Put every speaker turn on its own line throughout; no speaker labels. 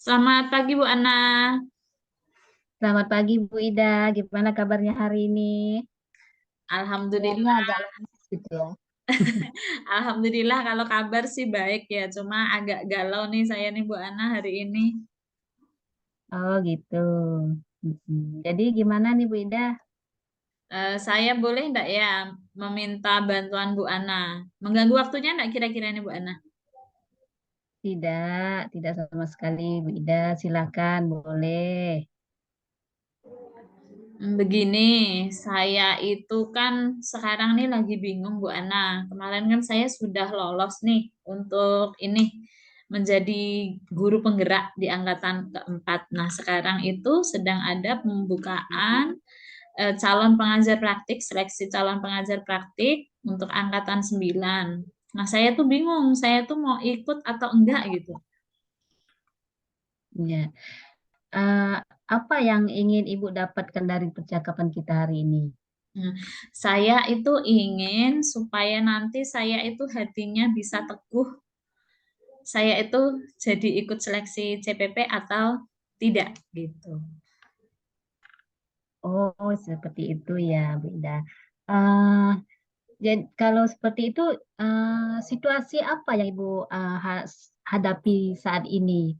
Selamat pagi Bu Ana.
Selamat pagi Bu Ida, gimana kabarnya hari ini? Kayaknya
Alhamdulillah,
agak lemes gitu ya.
Alhamdulillah kalau kabar sih baik ya. Cuma agak galau nih saya nih Bu Ana hari ini.
Oh gitu. Jadi gimana nih Bu Ida?
Saya boleh enggak ya meminta bantuan Bu Ana? Mengganggu waktunya enggak kira-kira nih Bu Ana?
Tidak sama sekali Bu Ida, silakan boleh.
Begini, saya itu kan sekarang nih lagi bingung Bu Ana. Kemarin kan saya sudah lolos nih untuk ini menjadi guru penggerak di angkatan keempat. Nah, sekarang itu sedang ada pembukaan calon pengajar praktik, seleksi calon pengajar praktik untuk angkatan 9. Nah, saya tuh bingung, saya tuh mau ikut atau enggak gitu.
Ya. Eh, apa yang ingin Ibu dapatkan dari percakapan kita hari ini?
Nah, saya itu ingin supaya nanti saya itu hatinya bisa teguh, saya itu jadi ikut seleksi CPP atau tidak gitu.
Oh, seperti itu ya Bu Ida. Eh, jadi kalau seperti itu, situasi apa yang Ibu hadapi saat ini?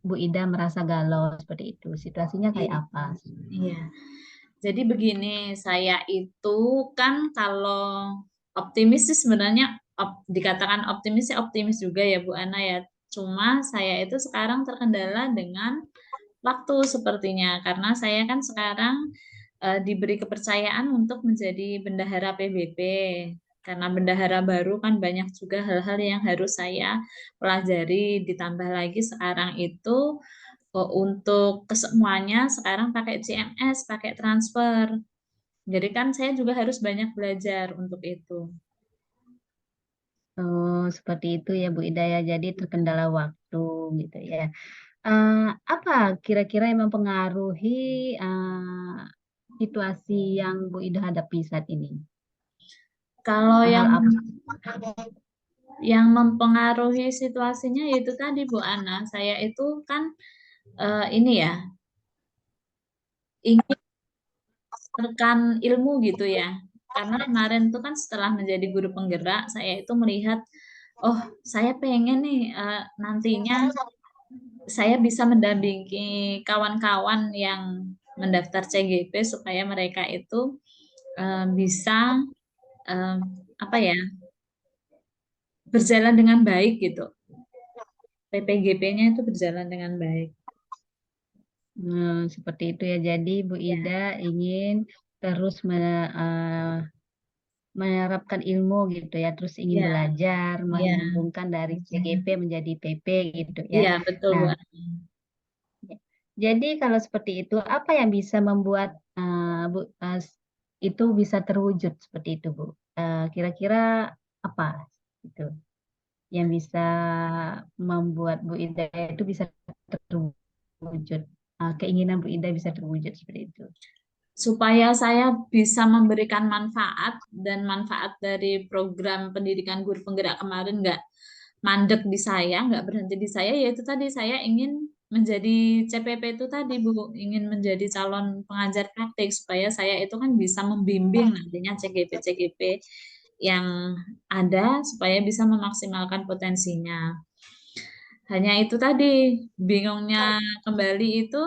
Bu Ida merasa galau seperti itu. Situasinya kayak
I-
apa?
Iya. Jadi begini, saya itu kan kalau optimis sih sebenarnya dikatakan optimis sih optimis juga ya Bu Ana ya. Cuma saya itu sekarang terkendala dengan waktu sepertinya karena saya kan sekarang diberi kepercayaan untuk menjadi bendahara PBB. Karena bendahara baru kan banyak juga hal-hal yang harus saya pelajari. Ditambah lagi sekarang itu untuk kesemuanya sekarang pakai CMS, pakai transfer. Jadi kan saya juga harus banyak belajar untuk itu.
Oh, seperti itu ya Bu Ida ya. Jadi terkendala waktu gitu ya. Eh, apa kira-kira yang mempengaruhi situasi yang Bu Ida hadapi saat ini?
Kalau
Hal
yang
apa?
mempengaruhi situasinya yaitu tadi Bu Ana, saya itu kan ini ya ingin menekan ilmu gitu ya. Karena kemarin tuh kan setelah menjadi guru penggerak, saya itu melihat, oh saya pengen nih nantinya saya bisa mendampingi kawan-kawan yang mendaftar CGP supaya mereka itu bisa eh, apa ya berjalan dengan baik gitu. PPGP-nya itu berjalan dengan baik.
Seperti itu ya. Jadi Bu Ida ingin terus menerapkan ilmu gitu ya, terus ingin
Ya,
belajar,
ya,
menyambungkan dari CGP menjadi PP gitu ya.
iya betul
Nah,
Bu.
jadi kalau seperti itu, apa yang bisa membuat Bu, itu bisa terwujud seperti itu, Bu? Kira-kira apa itu yang bisa membuat Bu Ida itu bisa terwujud, keinginan Bu Ida bisa terwujud seperti itu?
Supaya saya bisa memberikan manfaat dan manfaat dari program pendidikan guru penggerak kemarin nggak mandek di saya, nggak berhenti di saya, yaitu tadi saya ingin menjadi CPP itu tadi Bu, ingin menjadi calon pengajar praktik supaya saya itu kan bisa membimbing nantinya CGP-CGP yang ada supaya bisa memaksimalkan potensinya. Hanya itu tadi, bingungnya kembali itu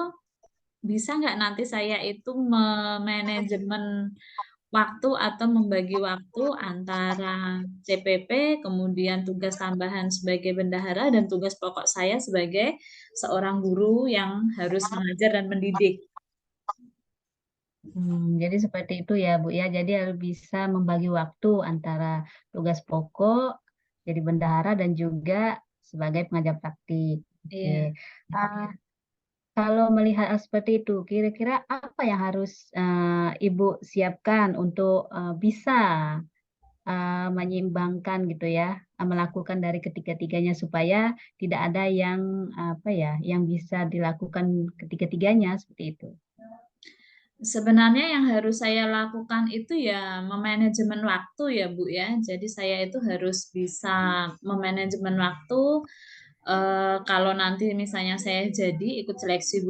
bisa nggak nanti saya itu memanajemen waktu atau membagi waktu antara CPP, kemudian tugas tambahan sebagai bendahara, dan tugas pokok saya sebagai seorang guru yang harus mengajar dan mendidik.
Jadi seperti itu ya, Bu ya. Jadi harus bisa membagi waktu antara tugas pokok jadi bendahara dan juga sebagai pengajar praktik. Oke.
Iya.
Ah, Kalau melihat hal seperti itu, kira-kira apa yang harus Ibu siapkan untuk bisa menyeimbangkan gitu ya, melakukan dari ketiga-tiganya supaya tidak ada yang apa ya, yang bisa dilakukan ketiga-tiganya seperti itu.
Sebenarnya yang harus saya lakukan itu ya memanajemen waktu ya Bu ya. Jadi saya itu harus bisa memanajemen waktu kalau nanti misalnya saya jadi ikut seleksi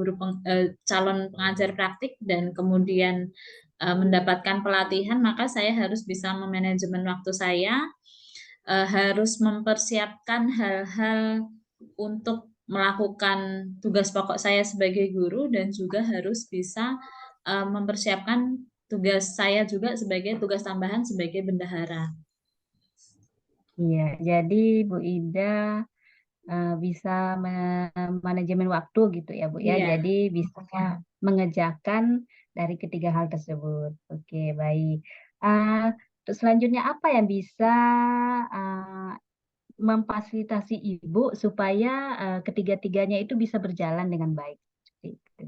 calon pengajar praktik dan kemudian mendapatkan pelatihan, maka saya harus bisa memanajemen waktu saya, harus mempersiapkan hal-hal untuk melakukan tugas pokok saya sebagai guru dan juga harus bisa mempersiapkan tugas saya juga sebagai tugas tambahan sebagai bendahara.
Iya, jadi Bu Ida bisa manajemen waktu gitu ya Bu ya.
Iya.
Jadi bisa mengerjakan dari ketiga hal tersebut. Oke, baik. Terus selanjutnya apa yang bisa uh, memfasilitasi Ibu supaya ketiga-tiganya itu bisa berjalan dengan baik? Seperti itu.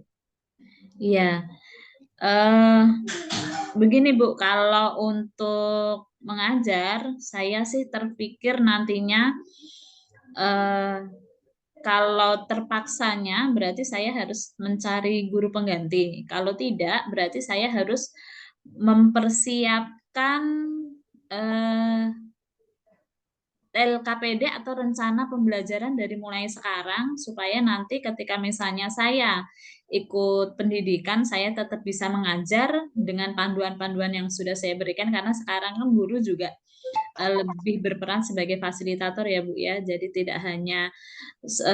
Iya. eh Begini Bu, kalau untuk mengajar, saya sih terpikir nantinya eh, kalau terpaksanya berarti saya harus mencari guru pengganti. Kalau tidak, berarti saya harus mempersiapkan eh, LKPD atau rencana pembelajaran dari mulai sekarang supaya nanti ketika misalnya saya ikut pendidikan saya tetap bisa mengajar dengan panduan-panduan yang sudah saya berikan karena sekarang kan guru juga lebih berperan sebagai fasilitator ya Bu ya. Jadi tidak hanya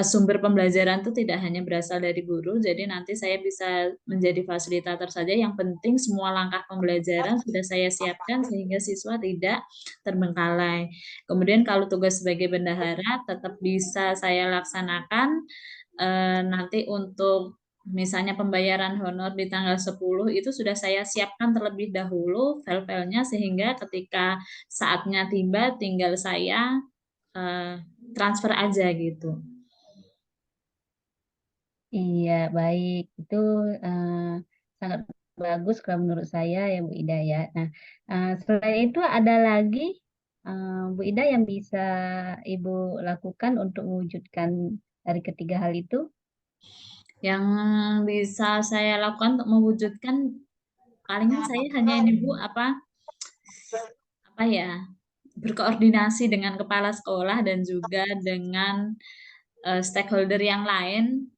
sumber pembelajaran itu tidak hanya berasal dari guru, jadi nanti saya bisa menjadi fasilitator saja. Yang penting semua langkah pembelajaran sudah saya siapkan sehingga siswa tidak terbengkalai. Kemudian kalau tugas sebagai bendahara tetap bisa saya laksanakan. Nanti untuk misalnya pembayaran honor di tanggal 10 itu sudah saya siapkan terlebih dahulu file-filenya sehingga ketika saatnya tiba tinggal saya eh, transfer aja gitu.
Iya, baik. Itu sangat bagus kalau menurut saya ya Bu Ida ya. Nah, selain itu ada lagi Bu Ida yang bisa Ibu lakukan untuk mewujudkan dari ketiga hal itu?
Yang bisa saya lakukan untuk mewujudkan palingan saya hanya ini Bu apa ya berkoordinasi dengan kepala sekolah dan juga dengan stakeholder yang lain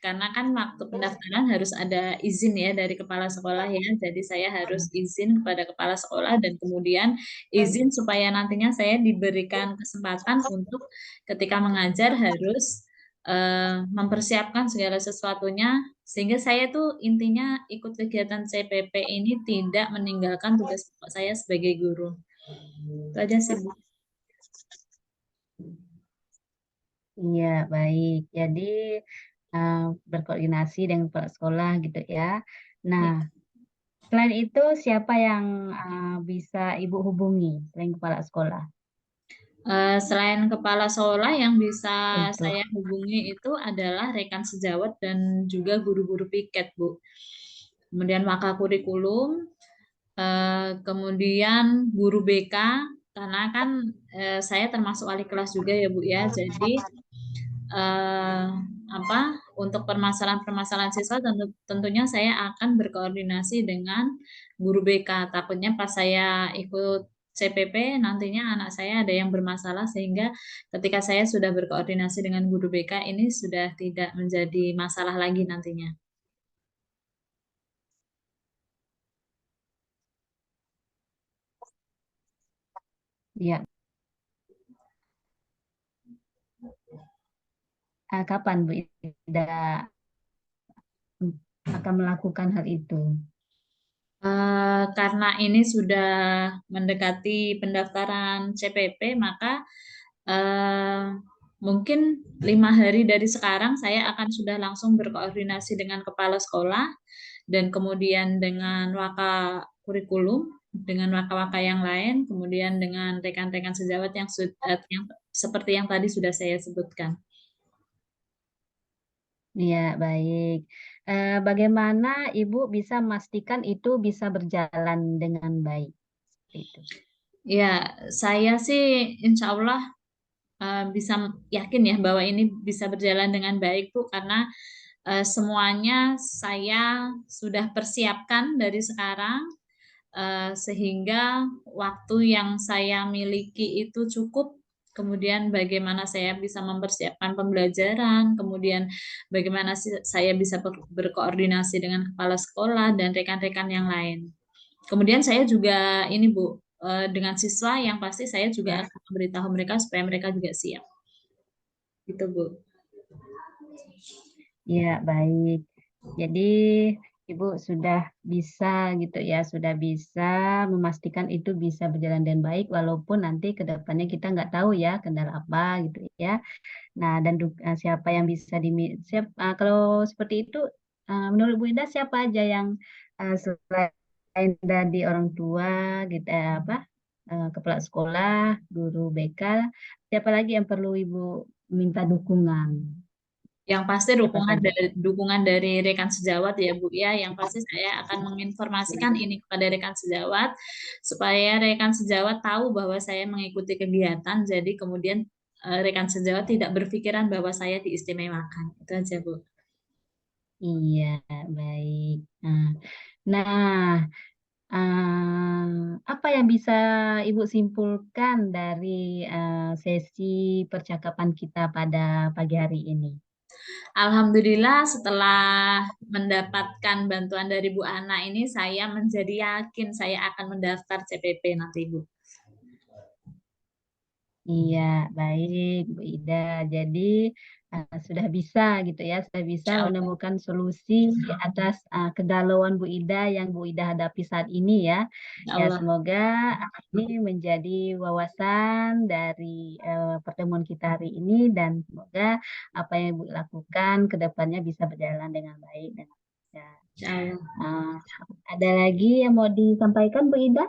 karena kan waktu pendaftaran harus ada izin ya dari kepala sekolah ya. Jadi saya harus izin kepada kepala sekolah dan kemudian izin supaya nantinya saya diberikan kesempatan untuk ketika mengajar harus mempersiapkan segala sesuatunya sehingga saya tuh intinya ikut kegiatan CPP ini tidak meninggalkan tugas pokok saya sebagai guru. Itu aja sih, Bu.
Iya, baik. Jadi uh, berkoordinasi dengan kepala sekolah gitu ya. Nah, selain itu siapa yang bisa Ibu hubungi selain kepala sekolah
Selain kepala sekolah yang bisa
untuk
saya hubungi itu adalah rekan sejawat dan juga guru-guru piket, Bu. Kemudian maka kurikulum, kemudian guru BK, karena kan saya termasuk wali kelas juga ya, Bu ya. Jadi eh, apa untuk permasalahan-permasalahan siswa tentunya saya akan berkoordinasi dengan guru BK. Takutnya pas saya ikut CPP nantinya anak saya ada yang bermasalah sehingga ketika saya sudah berkoordinasi dengan guru BK ini sudah tidak menjadi masalah lagi nantinya.
ya kapan Bu Ida akan melakukan hal itu?
Karena ini sudah mendekati pendaftaran CPP, maka eh, mungkin 5 hari dari sekarang saya akan sudah langsung berkoordinasi dengan kepala sekolah dan kemudian dengan waka kurikulum, dengan waka-waka yang lain, kemudian dengan rekan-rekan sejawat yang seperti yang tadi sudah saya sebutkan.
Ya, baik. Bagaimana Ibu bisa memastikan itu bisa berjalan dengan baik? Seperti itu.
Ya, saya sih insya Allah bisa yakin ya bahwa ini bisa berjalan dengan baik Bu karena semuanya saya sudah persiapkan dari sekarang sehingga waktu yang saya miliki itu cukup kemudian bagaimana saya bisa mempersiapkan pembelajaran, kemudian bagaimana saya bisa berkoordinasi dengan kepala sekolah dan rekan-rekan yang lain. Kemudian saya juga ini Bu, dengan siswa yang pasti saya juga
Ya,
akan memberitahu mereka supaya mereka juga siap. Gitu Bu.
ya, baik. Jadi Ibu sudah bisa gitu ya, sudah bisa memastikan itu bisa berjalan dengan baik walaupun nanti ke depannya kita nggak tahu ya kendala apa gitu ya. Nah, dan siapa yang bisa kalau seperti itu menurut Bu Ida siapa aja yang selain dari orang tua gitu apa kepala sekolah, guru BK, siapa lagi yang perlu Ibu minta dukungan?
Yang pasti
Siapa saja?
dukungan dari rekan sejawat ya Bu ya. Yang pasti saya akan menginformasikan ini kepada rekan sejawat supaya rekan sejawat tahu bahwa saya mengikuti kegiatan. Jadi kemudian rekan sejawat tidak berpikiran bahwa saya diistimewakan. Itu aja Bu.
Iya, baik. Nah, apa yang bisa Ibu simpulkan dari sesi percakapan kita pada pagi hari ini?
Alhamdulillah setelah mendapatkan bantuan dari Bu Ana ini saya menjadi yakin saya akan mendaftar CPP nanti Bu.
Iya, baik, Bu Ida. Jadi sudah bisa gitu ya, sudah bisa
Insya Allah.
menemukan solusi atas kegalauan Bu Ida yang Bu Ida hadapi saat ini ya.
Insya
Ya,
Allah.
semoga ini menjadi wawasan dari pertemuan kita hari ini dan semoga apa yang Ibu lakukan ke depannya bisa berjalan dengan baik dan lancar.
Insya Allah.
Uh, ada lagi yang mau disampaikan Bu Ida?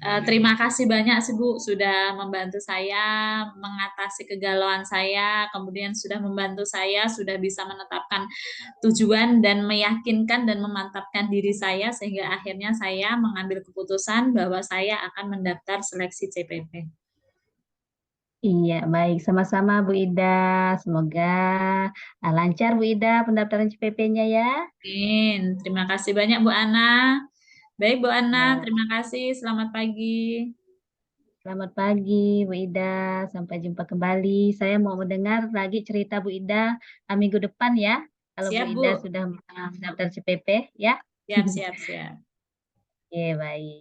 Terima kasih banyak sih Bu sudah membantu saya mengatasi kegalauan saya, kemudian sudah membantu saya sudah bisa menetapkan tujuan dan meyakinkan dan memantapkan diri saya sehingga akhirnya saya mengambil keputusan bahwa saya akan mendaftar seleksi CPP.
Iya, baik. Sama-sama Bu Ida. Semoga lancar Bu Ida pendaftaran CPP-nya ya.
Amin. Terima kasih banyak Bu Ana. Baik Bu Ana,
Ya,
terima kasih. Selamat pagi.
selamat pagi Bu Ida. Sampai jumpa kembali. Saya mau mendengar lagi cerita Bu Ida minggu depan ya. Kalau Bu
Siap
Ida
Bu.
sudah mendaftar CPP ya.
Siap, siap, siap.
Oke, baik.